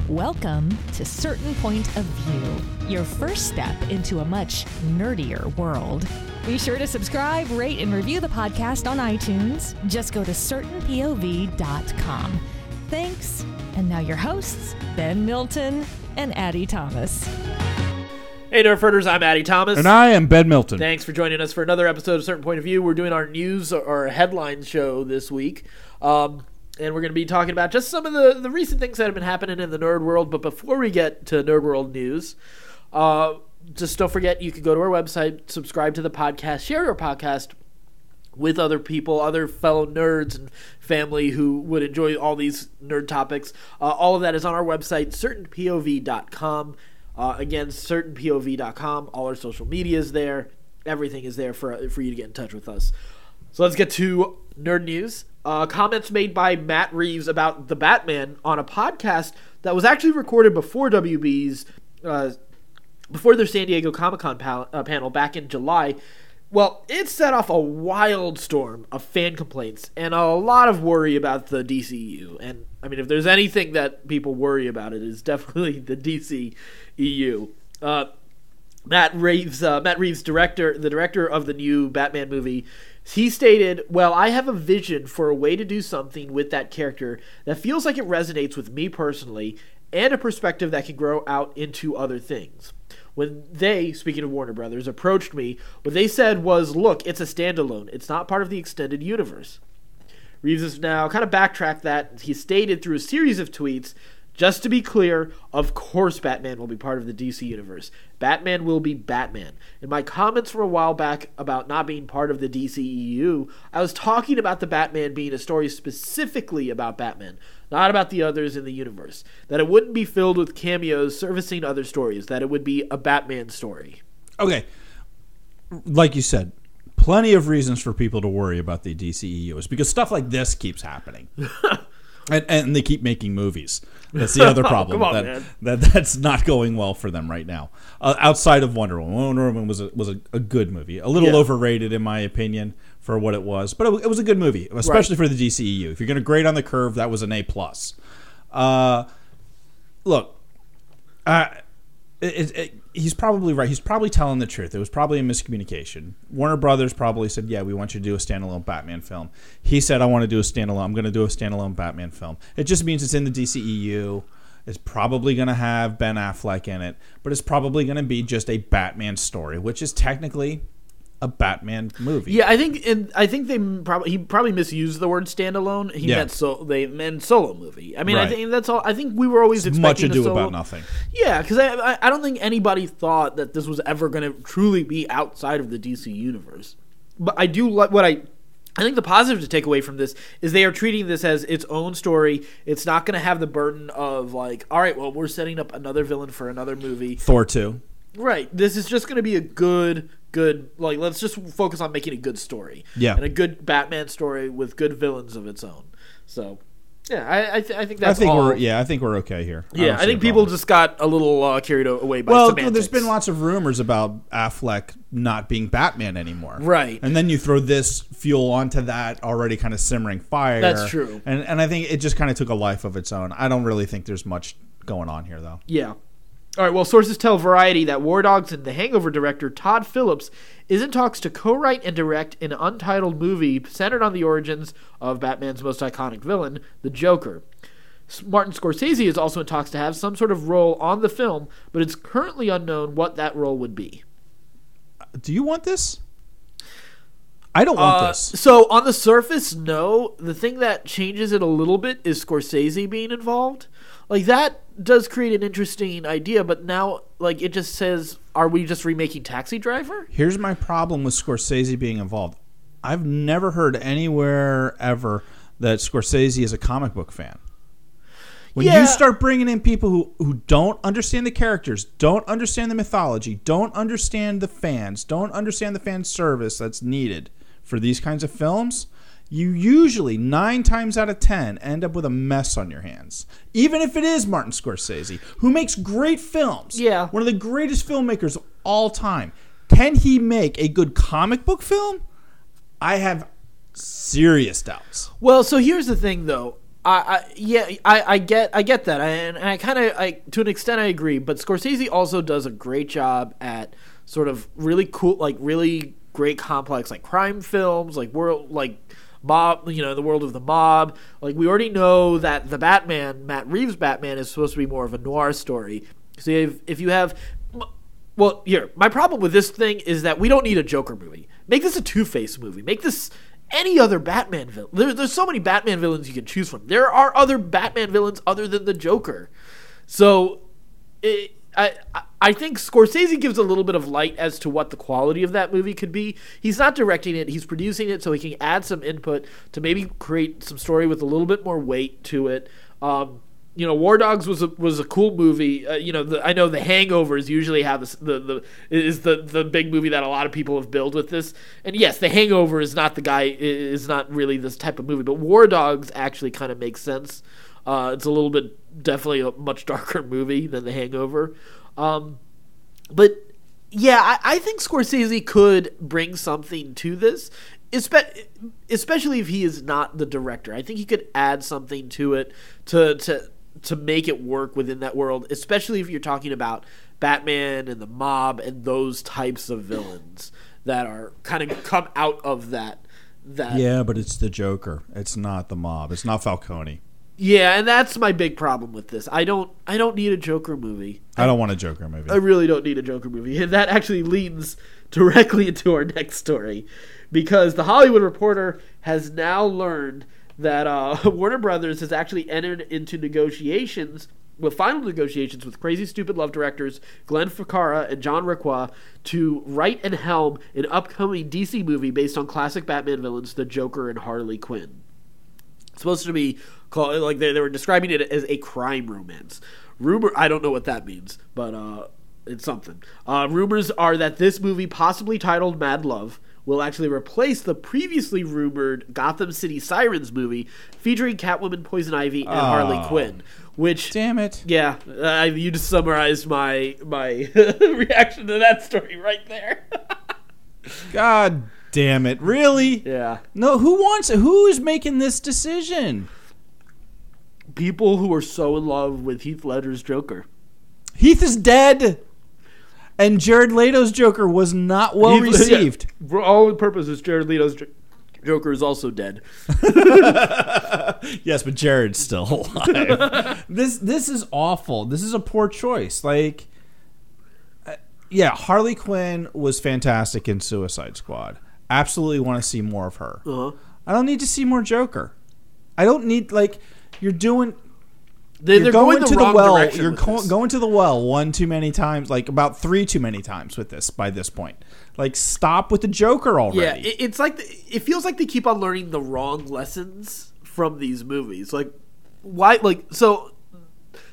Welcome to Certain Point of View, your first step into a much nerdier world. Be sure to subscribe, rate, and review the podcast on iTunes. Just go to certainpov.com. Thanks. And now your hosts, Ben Milton and Addy Thomas. Hey, Nerferders, I'm Addy Thomas. And I am Ben Milton. Thanks for joining us for another episode of Certain Point of View. We're doing our news or headline show this week. And we're going to be talking about just some of the recent things that have been happening in the nerd world. But before we get to nerd world news, just don't forget you can go to our website, subscribe to the podcast, share our podcast with other people, other fellow nerds and family who would enjoy all these nerd topics. All of that is on our website, certainpov.com. Again, certainpov.com. All our social media is there. Everything is there for you to get in touch with us. So let's get to nerd news. Comments made by Matt Reeves about the Batman on a podcast that was actually recorded before WB's, before their San Diego Comic-Con panel back in July. Well, it set off a wild storm of fan complaints and a lot of worry about the DCEU. And, I mean, if there's anything that people worry about, it is definitely the DCEU. Matt Reeves, the director of the new Batman movie, he stated, "Well, I have a vision for a way to do something with that character that feels like it resonates with me personally and a perspective that can grow out into other things. When they," speaking of Warner Brothers, "approached me, what they said was, look, it's a standalone. It's not part of the extended universe." Reeves has now kind of backtracked that. He stated through a series of tweets, "Just to be clear, of course Batman will be part of the DC universe. Batman will be Batman. In my comments from a while back about not being part of the DCEU, I was talking about the Batman being a story specifically about Batman, not about the others in the universe. That it wouldn't be filled with cameos servicing other stories, that it would be a Batman story." Okay. Like you said, plenty of reasons for people to worry about the DCEU is because stuff like this keeps happening. And they keep making movies. That's the other problem. Come on, man. That's not going well for them right now. Outside of Wonder Woman. Wonder Woman was a good movie. A little overrated, in my opinion, for what it was. But it was a good movie, especially for the DCEU. If you're going to grade on the curve, that was an A+. Look, he's probably right. He's probably telling the truth. It was probably a miscommunication. Warner Brothers probably said, "Yeah, we want you to do a standalone Batman film." He said, "I want to do a standalone. I'm going to do a standalone Batman film." It just means it's in the DCEU. It's probably going to have Ben Affleck in it, but it's probably going to be just a Batman story, which is technically a Batman movie. Yeah, I think he probably misused the word standalone. They meant solo movie. I mean, right. I think that's all. I think we were always expecting much ado about nothing. Yeah, because I don't think anybody thought that this was ever going to truly be outside of the DC universe. But I do like what I think the positive to take away from this is they are treating this as its own story. It's not going to have the burden of like, all right, well, we're setting up another villain for another movie. Thor 2. Right. This is just going to be a good, like, let's just focus on making a good story. Yeah. And a good Batman story with good villains of its own. So, yeah, I think that's all. I think we're okay here. Yeah, I think people just got a little carried away by semantics. Well, there's been lots of rumors about Affleck not being Batman anymore. Right. And then you throw this fuel onto that already kind of simmering fire. That's true. And I think it just kind of took a life of its own. I don't really think there's much going on here, though. Yeah. All right, well, sources tell Variety that War Dogs and The Hangover director Todd Phillips is in talks to co-write and direct an untitled movie centered on the origins of Batman's most iconic villain, the Joker. Martin Scorsese is also in talks to have some sort of role on the film, but it's currently unknown what that role would be. Do you want this? I don't want this. So, on the surface, no. The thing that changes it a little bit is Scorsese being involved. Like, that does create an interesting idea, but now, like, it just says, are we just remaking Taxi Driver? Here's my problem with Scorsese being involved. I've never heard anywhere ever that Scorsese is a comic book fan. When you start bringing in people who don't understand the characters, don't understand the mythology, don't understand the fans, don't understand the fan service that's needed for these kinds of films, you usually, 9 times out of 10, end up with a mess on your hands. Even if it is Martin Scorsese, who makes great films. Yeah. One of the greatest filmmakers of all time. Can he make a good comic book film? I have serious doubts. Well, so here's the thing, though. I get that, and I kind of, to an extent, I agree. But Scorsese also does a great job at sort of really cool, like really great, complex, like crime films, like mob, the world of the mob. Like, we already know that the Batman, Matt Reeves' Batman, is supposed to be more of a noir story. So if you have, well, here, my problem with this thing is that we don't need a Joker movie. Make this a Two-Face movie. Make this any other Batman villain. There's so many Batman villains you can choose from. There are other Batman villains other than the Joker. So I think Scorsese gives a little bit of light as to what the quality of that movie could be. He's not directing it. He's producing it so he can add some input to maybe create some story with a little bit more weight to it. War Dogs was a cool movie. I know The Hangovers usually have the big movie that a lot of people have billed with this. And yes, The Hangover is not really this type of movie, but War Dogs actually kind of makes sense. It's a little bit, definitely a much darker movie than The Hangover. But yeah, I think Scorsese could bring something to this, especially if he is not the director. I think he could add something to it to make it work within that world, especially if you're talking about Batman and the mob and those types of villains that are kind of come out of that. Yeah, but it's the Joker. It's not the mob. It's not Falcone. Yeah, and that's my big problem with this. I don't need a Joker movie. I don't want a Joker movie. I really don't need a Joker movie. And that actually leads directly into our next story, because The Hollywood Reporter has now learned that Warner Brothers has actually entered into final negotiations with Crazy Stupid Love directors Glenn Ficarra and John Requa to write and helm an upcoming DC movie based on classic Batman villains, the Joker and Harley Quinn. It's supposed to be called, like they were describing it as a crime romance. I don't know what that means, but it's something. Rumors are that this movie, possibly titled Mad Love, will actually replace the previously rumored Gotham City Sirens movie featuring Catwoman, Poison Ivy, and Harley Quinn. Which, damn it, yeah, you just summarized my reaction to that story right there. God damn it, really? Yeah. No, who is making this decision? People who are so in love with Heath Ledger's Joker. Heath is dead. And Jared Leto's Joker was not well received. Yeah, for all purposes, Jared Leto's Joker is also dead. Yes, but Jared's still alive. This is awful. This is a poor choice. Like, yeah, Harley Quinn was fantastic in Suicide Squad. Absolutely want to see more of her. Uh-huh. I don't need to see more Joker. I don't need, like, you're doing... They're going to the well. You're going to the well one too many times, like about 3 too many times with this by this point. Like, stop with the Joker already. Yeah, it's like it feels like they keep on learning the wrong lessons from these movies. Like, why? Like, so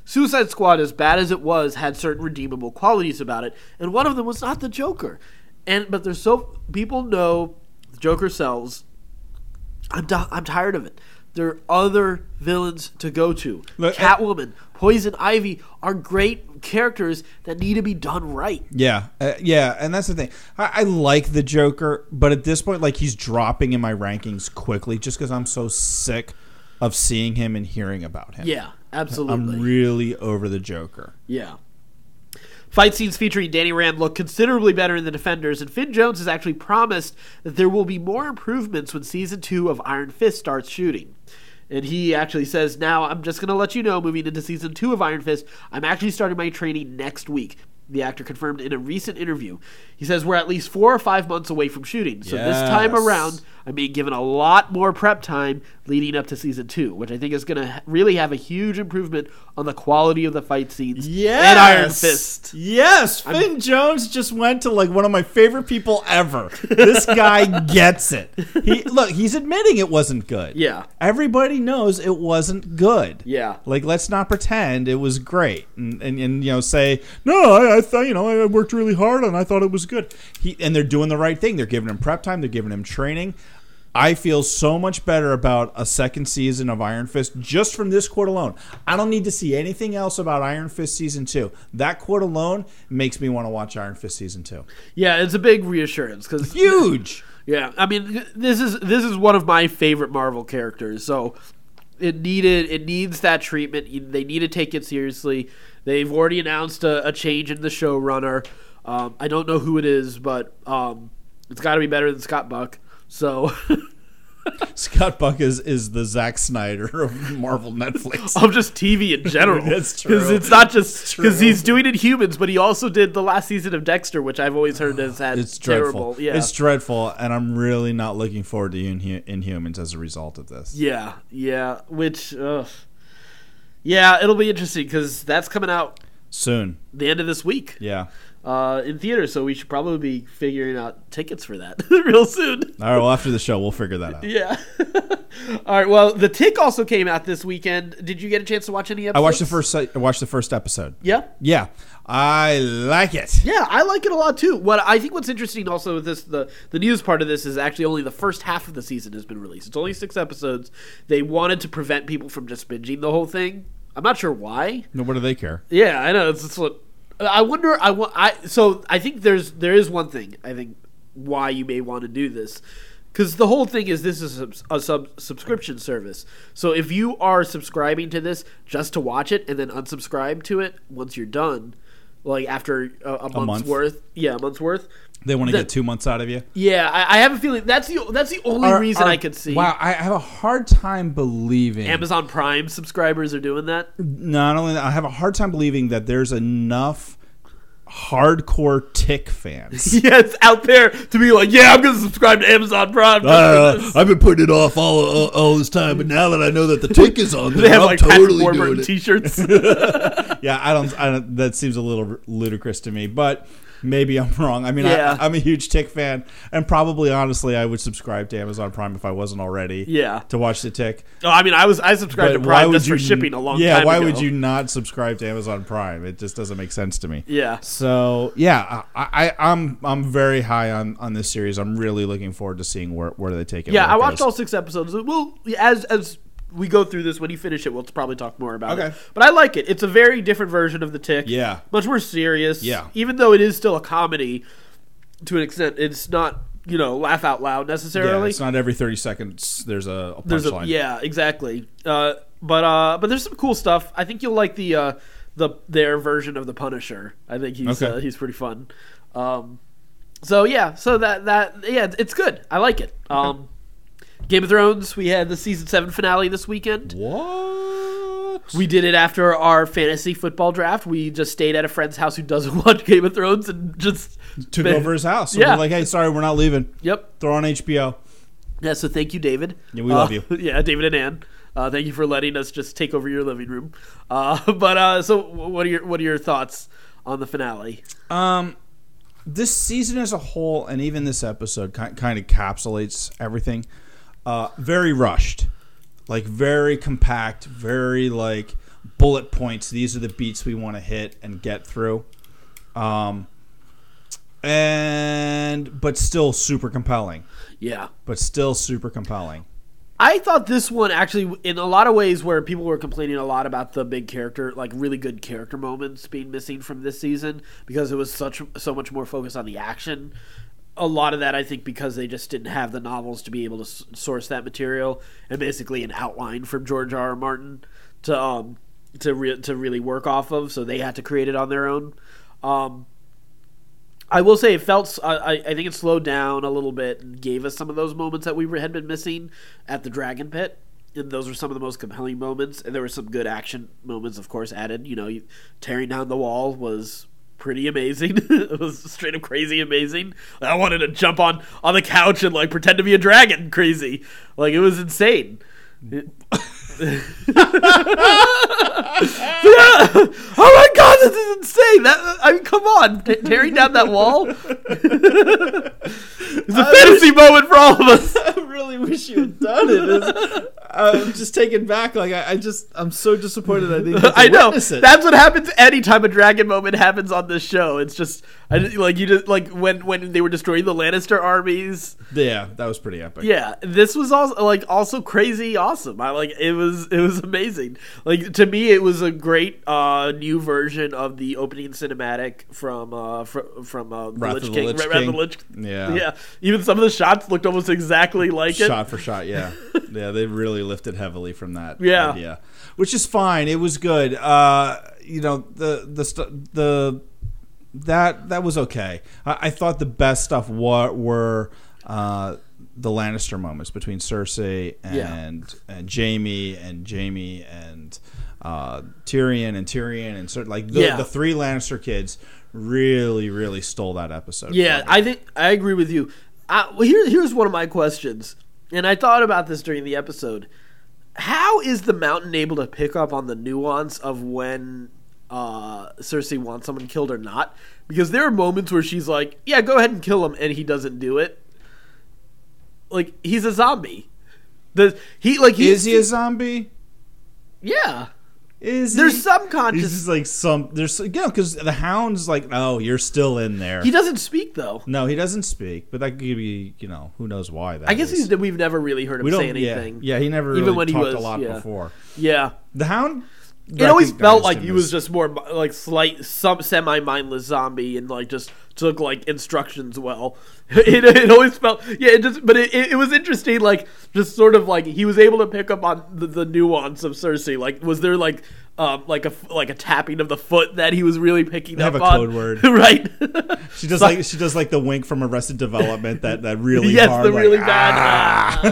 Suicide Squad, as bad as it was, had certain redeemable qualities about it, and one of them was not the Joker. But there's people know the Joker sells. I'm tired of it. There are other villains to go to. Catwoman, Poison Ivy are great characters that need to be done right. Yeah, and that's the thing. I like the Joker, but at this point, like, he's dropping in my rankings quickly just because I'm so sick of seeing him and hearing about him. Yeah, absolutely. I'm really over the Joker. Yeah. Fight scenes featuring Danny Rand look considerably better in The Defenders, and Finn Jones has actually promised that there will be more improvements when Season 2 of Iron Fist starts shooting. And he actually says, now, I'm just going to let you know, moving into Season 2 of Iron Fist, I'm actually starting my training next week. The actor confirmed in a recent interview. He says, we're at least 4 or 5 months away from shooting. So This time around, I'm being given a lot more prep time leading up to Season 2, which I think is going to really have a huge improvement on the quality of the fight scenes in Iron Fist. Yes, Finn Jones just went to, like, one of my favorite people ever. This guy gets it. He's admitting it wasn't good. Yeah. Everybody knows it wasn't good. Yeah. Like, let's not pretend it was great and say, no, I thought, I worked really hard and I thought it was good. And they're doing the right thing. They're giving him prep time. They're giving him training. I feel so much better about a second season of Iron Fist just from this quote alone. I don't need to see anything else about Iron Fist Season 2. That quote alone makes me want to watch Iron Fist Season 2. Yeah, it's a big reassurance. 'Cause huge! Yeah, I mean, this is one of my favorite Marvel characters, so it needs that treatment. They need to take it seriously. They've already announced a change in the showrunner. I don't know who it is, but it's got to be better than Scott Buck. So Scott Buck is the Zack Snyder of Marvel Netflix. Of just TV in general. That's true. Because it's not just because he's doing Inhumans, but he also did the last season of Dexter, which I've always heard has had it's dreadful. terrible. Yeah. It's dreadful, and I'm really not looking forward to Inhumans as a result of this. Yeah. Which, yeah, it'll be interesting because that's coming out soon, the end of this week. Yeah. In theaters, so we should probably be figuring out tickets for that real soon. All right, well, after the show, we'll figure that out. Yeah. All right, well, The Tick also came out this weekend. Did you get a chance to watch any episodes? I watched the first episode. Yeah? Yeah. I like it. Yeah, I like it a lot, too. What's interesting also with this, the news part of this is actually only the first half of the season has been released. It's only 6 episodes. They wanted to prevent people from just binging the whole thing. I'm not sure why. No, what do they care? Yeah, I know. It's what... I wonder. So I think there is one thing I think why you may want to do this, because the whole thing is this is a subscription service. So if you are subscribing to this just to watch it and then unsubscribe to it once you're done, like after a month's worth, a month's worth, they want to get 2 months out of you. Yeah, I have a feeling that's the only reason I could see. Wow, I have a hard time believing Amazon Prime subscribers are doing that. Not only that, I have a hard time believing that there's enough hardcore Tick fans. Yes, out there to be like, yeah, I'm going to subscribe to Amazon Prime. I've been putting it off all this time, but now that I know that the Tick is on there, they have I'm like totally Patrick doing Warburton it. T-shirts. Yeah, I don't. That seems a little ludicrous to me, but maybe I'm wrong. I mean, Yeah. I'm a huge Tick fan, and probably, honestly, I would subscribe to Amazon Prime if I wasn't already. Yeah. To watch the Tick. Oh, I mean, I subscribed to Prime just for shipping a long time ago. Why would you not subscribe to Amazon Prime? It just doesn't make sense to me. Yeah. So yeah, I'm very high on this series. I'm really looking forward to seeing where they take it. Yeah, I watched all 6 episodes. Well, as we go through this, when you finish it, we'll probably talk more about it. But I like it. It's a very different version of The Tick. Yeah. Much more serious. Yeah. Even though it is still a comedy to an extent, it's not, laugh out loud necessarily. Yeah, it's not every 30 seconds there's a punchline. Yeah, exactly. But there's some cool stuff. I think you'll like their version of the Punisher. I think he's pretty fun. So it's good. I like it. Game of Thrones, we had the season 7 finale this weekend. What? We did it after our fantasy football draft. We just stayed at a friend's house who doesn't watch Game of Thrones and just took over his house. So Yeah. we're like, hey, sorry, we're not leaving. Yep. Throw on HBO. Yeah, so thank you, David. Yeah, we love you. Yeah, David and Ann. Thank you for letting us just take over your living room. So what are your thoughts on the finale? This season as a whole, and even this episode, kind of encapsulates everything. Very rushed, like very compact, very like bullet points. These are the beats we want to hit and get through, but still super compelling. Yeah, but still super compelling. I thought this one actually, in a lot of ways, where people were complaining a lot about the big character, like really good character moments being missing from this season because it was so much more focused on the action. A lot of that, I think, because they just didn't have the novels to be able to source that material and basically an outline from George R.R. Martin to really work off of, so they had to create it on their own. I will say it felt. I think it slowed down a little bit and gave us some of those moments that we had been missing at the Dragon Pit, and those were some of the most compelling moments. And there were some good action moments, of course, added. Tearing down the wall was pretty amazing. It was straight up crazy amazing. I wanted to jump on the couch and like pretend to be a dragon. Crazy, like it was insane. Oh my god, this is insane! Come on, tearing down that wall. It's a fantasy moment for all of us. I really wish you had done it. I'm just taken back. Like I'm so disappointed. I didn't get to witness it. That's what happens anytime a dragon moment happens on this show. It's just when they were destroying the Lannister armies. Yeah, that was pretty epic. Yeah, this was also crazy awesome. It was amazing. Like, to me, it was a great new version of the opening cinematic from the Lich King. Wrath of the Lich King. Yeah. Even some of the shots looked almost exactly like it. Shot for shot, yeah. Yeah, they really lifted heavily from that idea, which is fine. It was good. That was okay. I thought the best stuff were the Lannister moments between Cersei and Jaime and Tyrion and the three Lannister kids really stole that episode. Yeah, I think I agree with you. Here's one of my questions, and I thought about this during the episode. How is the Mountain able to pick up on the nuance of when Cersei wants someone killed or not? Because there are moments where she's like, yeah, go ahead and kill him, and he doesn't do it. Like, he's a zombie. Is he a zombie? Yeah. There's some conscious. He's just like because the Hound's like, oh, you're still in there. He doesn't speak though. No, he doesn't speak. But that could be, who knows why that. I guess we've never really heard him say anything. Yeah, he never even really when talked a lot before. Yeah, the Hound. It always felt like he was just more like some semi-mindless zombie and like just took like instructions well. It always felt it was interesting, like just sort of like he was able to pick up on the nuance of Cersei. Like, was there like a tapping of the foot that he was really picking up on? Have a code word, right? She does like the wink from Arrested Development that really hard, the really bad.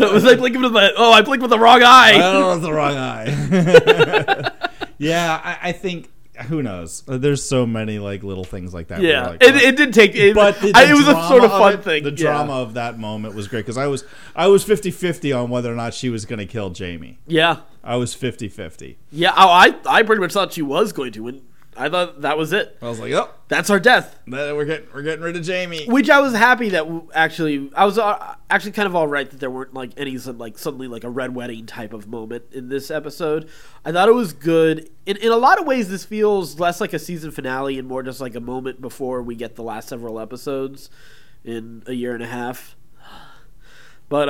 It was like blinking with I blinked with the wrong eye. I don't know, it's the wrong eye. Yeah, I think. Who knows? There's so many like little things like that. Yeah, like, it did take. But it was a sort of fun thing. The drama of that moment was great because I was 50-50 on whether or not she was going to kill Jaime. Yeah, I was 50-50. Yeah, I pretty much thought she was going to, and I thought that was it. I was like, oh, that's our death. We're getting rid of Jaime. Which I was happy that I was actually kind of all right that there weren't like any suddenly like a red wedding type of moment in this episode. I thought it was good. In a lot of ways, this feels less like a season finale and more just like a moment before we get the last several episodes in a year and a half. But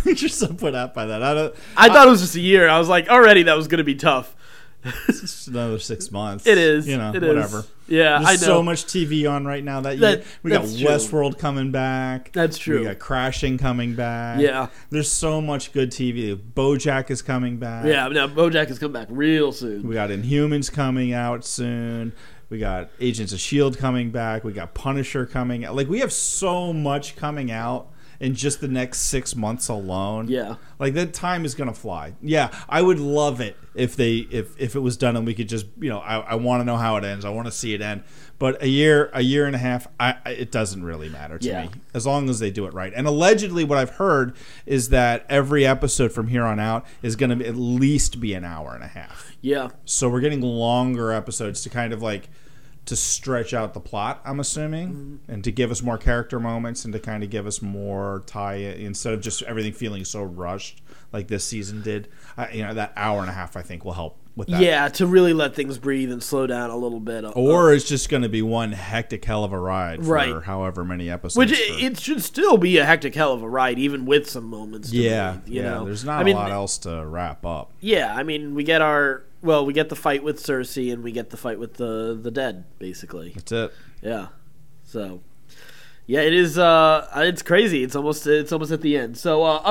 you're so put out by that. I thought it was just a year. I was like, already that was going to be tough. It's just another 6 months. It is. Whatever. Yeah, There's I know. so much TV on right now that year. We got Westworld coming back. That's true. We got Crashing coming back. Yeah. There's so much good TV. BoJack is coming back. Yeah, now BoJack is coming back real soon. We got Inhumans coming out soon. We got Agents of S.H.I.E.L.D. coming back. We got Punisher coming out. Like, we have so much coming out in just the next 6 months alone. Yeah. Like, that time is going to fly. Yeah, I would love it if it was done and we could just, I want to know how it ends. I want to see it end. But a year and a half, it doesn't really matter to me as long as they do it right. And allegedly what I've heard is that every episode from here on out is going to at least be an hour and a half. Yeah. So we're getting longer episodes to kind of like to stretch out the plot, I'm assuming, and to give us more character moments and to kind of give us more instead of just everything feeling so rushed like this season did. That hour and a half I think will help with that. Yeah, to really let things breathe and slow down a little bit. Or it's just going to be one hectic hell of a ride for however many episodes. Which it should still be a hectic hell of a ride, even with some moments. There's not a lot else to wrap up. Yeah, I mean, we get the fight with Cersei and we get the fight with the dead, basically. That's it. Yeah. So, yeah, it is. It's crazy. It's almost at the end. So,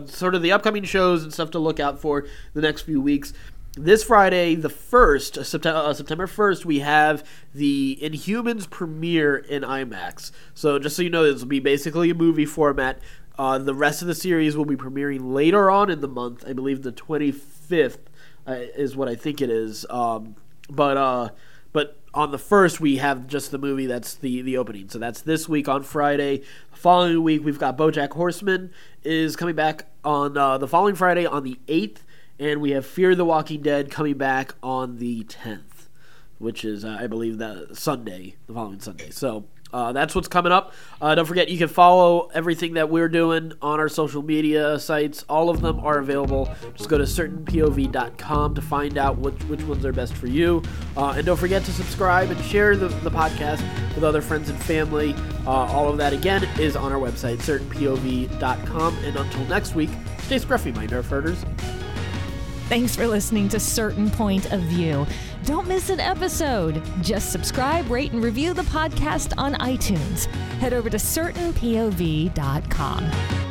sort of the upcoming shows and stuff to look out for the next few weeks. This Friday, the 1st, September 1st, we have the Inhumans premiere in IMAX. So just so you know, this will be basically a movie format. The rest of the series will be premiering later on in the month. I believe the 25th is what I think it is. But on the 1st, we have just the movie that's the opening. So that's this week on Friday. The following week, we've got BoJack Horseman is coming back on the following Friday on the 8th. And we have Fear the Walking Dead coming back on the 10th, which is, I believe, the following Sunday. So that's what's coming up. Don't forget, you can follow everything that we're doing on our social media sites. All of them are available. Just go to certainpov.com to find out which ones are best for you. And don't forget to subscribe and share the podcast with other friends and family. All of that, again, is on our website, certainpov.com. And until next week, stay scruffy, my Nerf herders. Thanks for listening to Certain Point of View. Don't miss an episode. Just subscribe, rate, and review the podcast on iTunes. Head over to certainpov.com.